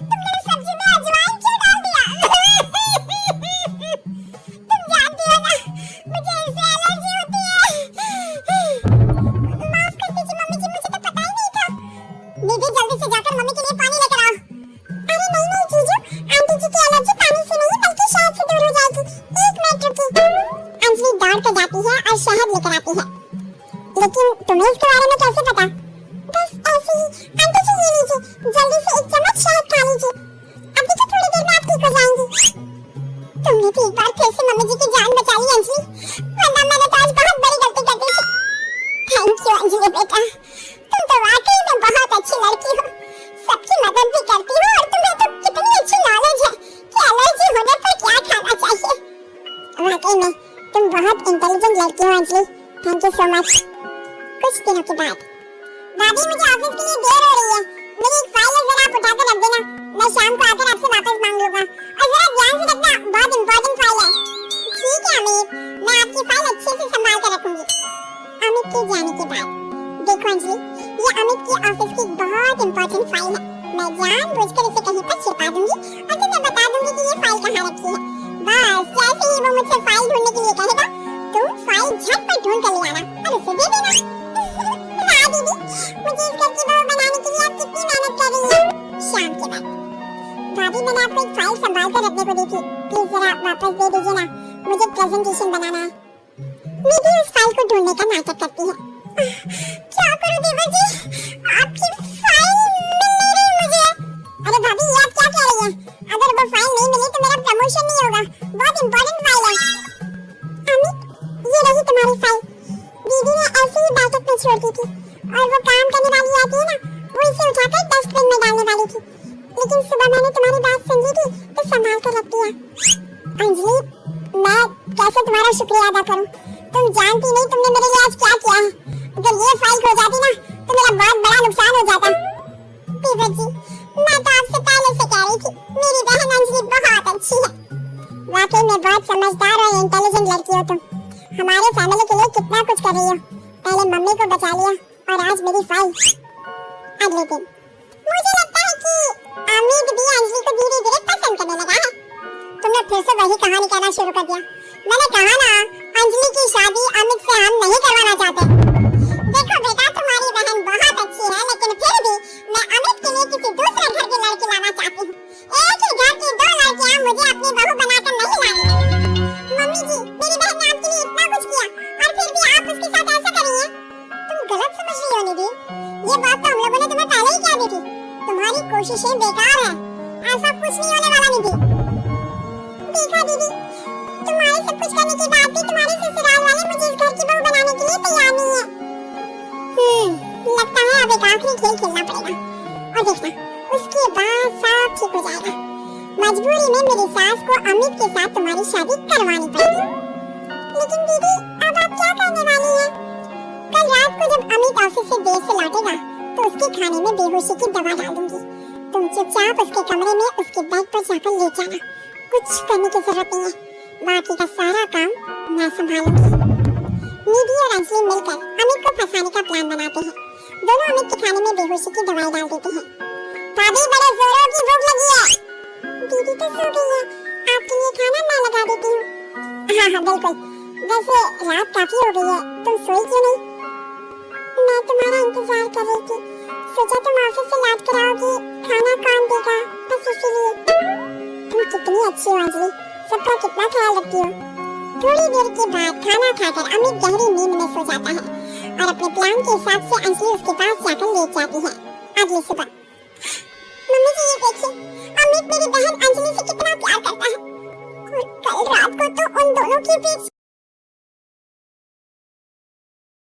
तुमने सब्जी में अजवाइन क्यों डाल दिया? तुम जानती हो ना, मुझे इससे एलर्जी होती है। माफ कर दीजिए मम्मी जी, मुझे तो पता ही नहीं था। दीदी जल्दी से जाकर मम्मी के लिए पानी लेकर आओ। अरे नहीं नहीं जीजू, आंटी जी की एलर्जी पानी से नहीं बल्कि शहद से दूर हो जाएगी। एक मिनट रुकिए। अंजलि दौड़ कर जाती है और शहद लेकर आती है। लेकिन तुम्हें इसके बारे में कैसे पता? बस ऐसे ही। आंटी जी ये लीजिए, जल्दी से एक चम्मच शहद खा लीजिए, अभी तो थोड़ी देर में आप ठीक हो जाएंगी। तुमने तो एक बार फिर से मम्मी जी की जान बचा ली अंजलि, वरना मैंने तो आज बहुत बड़ी गलती कर दी थी। थैंक यू अंजलि बेटा, तुम तो वाकई में बहुत अच्छी लड़की हो, सबकी मदद भी करती हो और तुम्हें तो कितनी अच्छी नॉलेज है कि एलर्जी होने पर क्या खाना चाहिए। वाकई में तुम बहुत इंटेलिजेंट लड़की हो Anjali, thank you so much. कुछ दिनों के बाद दादी, मुझे ऑफिस के लिए देर हो रही है, मेरी एक फाइल है, जरा आप उठा कर रख देना, मैं शाम को आकर आपसे वापस मांग लूंगा, और जरा ध्यान से रखना, बहुत इंपॉर्टेंट फाइल है। ठीक है अमित, मैं आपकी फाइल अच्छे से संभाल कर रखूंगी। अमित के जाने के बाद देखो अंजलि, ये अमित की ऑफिस की बहुत इंपॉर्टेंट फाइल है, मैं जानबूझकर इसे कहीं पर छिपा दूंगी और तुम्हें बता दूंगी कि ये फाइल कहाँ रखी है। बस जैसे ही वो मुझसे फाइल ढूंढने के लिए कहेगा, तुम फाइल झटपट ढूंढ कर ले आना और उसे दे देना। हाँ दीदी, मुझे इस घर की बहू बनाने के लिए आप कितनी मेहनत कर रही हैं। शाम के बाद भाभी, मैंने आपको एक फाइल संभाल कर रखने को दी थी, प्लीज जरा वापस दे दीजिए ना, मुझे प्रेजेंटेशन बनाना है। निधि उस फाइल को ढूंढने का नाटक करती है। क्या करूं देवर जी, आपकी फाइल मिल नहीं रही मुझे। अरे भाभी, ये आप क्या कह रही हैं? अगर वो फाइल नहीं मिली तो मेरा प्रमोशन नहीं होगा, बहुत इंपॉर्टेंट फाइल है। अमित, ये रही तुम्हारी फाइल, दीदी ने ऐसे ही बैठक में छोड़ दी थी और वो काम करने वाली आती है ना, वो इसे उठाकर डस्टबिन में डालने वाली थी, लेकिन सुबह मैंने तुम्हारी बात समझी थी तो संभाल कर रख दिया। अंजलि, मैं कैसे तुम्हारा शुक्रिया अदा करूं? तुम जानती नहीं तुमने मेरे लिए आज क्या किया है। अगर ये फाइल खो जाती ना तो मेरा बहुत बड़ा नुकसान हो जाता। देवर जी, मैं तो आपसे पहले से कह रही थी, मेरी बहन अंजलि बहुत अच्छी है। वाकई में बहुत समझदार और इंटेलिजेंट लड़की हो तुम, हमारे फैमिली के लिए कितना कुछ कर रही हो। पहले मम्मी को बचा लिया और आज मेरी फाइल। अगले दिन मुझे लगता है कि अमित भी अंजलि को धीरे धीरे पसंद करने लगा है। तुमने फिर से वही कहानी कहना शुरू कर दिया। मैंने कहा ना, अंजलि की शादी अमित से हम नहीं करवाना चाहते। देखो बेटा, तुम्हारी बहन बहुत अच्छी है, लेकिन फिर भी मैं अमित के लिए किसी दूसरे घर की लड़की लाना चाहती हूँ। एक ही घर की दो लड़कियाँ मुझे अपनी बहू बनाकर नहीं लानी। मम्मी जी, मेरी बहन ने आपके लिए इतना कुछ किया और फिर भी आप उसके साथ ऐसा कर रही हैं। तुम गलत समझ रही हो निधि, ये बात तो हम लोगों ने तुम्हें पहले ही कह दी थी। तुम्हारी कोशिशें बेकार हैं, ऐसा कुछ नहीं होने वाला निधि। देखा दीदी, तुम्हारे सब कुछ करने के बाद भी तुम्हारे ससुराल वाले मुझे इस घर की बहू बनाने के लिए तैयार नहीं है। लगता है अब एक आखिरी खेल खेलना पड़ेगा और देखना, उसके बाद सब ठीक हो जाएगा। मजबूरी में मेरी सास को अमित के साथ तुम्हारी शादी करवानी पड़ेगी। लेकिन दीदी, अब आप क्या करने वाली हैं? कल रात को जब अमित ऑफिस से देर से लौटेगा तो उसके खाने में बेहोशी की दवा डाल दूंगी। तुम चुपचाप उसके कमरे में उसके बेड पर जाकर ले जाना, कुछ करने की जरूरत नहीं है, बाकी का सारा काम मैं संभालूंगी। निधि और अंजलि मिलकर अमित को फंसाने का प्लान बनाते हैं। दोनों अमित के खाने में बेहोशी की दवाई डाल देते हैं। भाभी, बड़े जोरों की भूख लगी है। दीदी तो सो गई है, आपके लिए खाना मैं लगा देती हूँ। हाँ हाँ बिल्कुल, वैसे रात काफी हो गई है, तुम सोई क्यों नहीं? मैं तुम्हारा इंतजार कर रही थी, सोचा तुम ऑफिस से लौट कर आओगी, खाना कौन देगा, बस इसीलिए। तुम कितनी अच्छी हो अंजलि, सबका कितना ख्याल रखती हो। थोड़ी देर के बाद खाना खाकर अमित गहरी नींद में सो जाता है और अपने प्लान के हिसाब से अंजलि उसके पास जाकर लेट जाती है। अगली सुबह, मम्मी जी ये देखिए, अमित मेरी बहन अंजलि से कितना प्यार करता है और कल रात को तो उन दोनों के बीच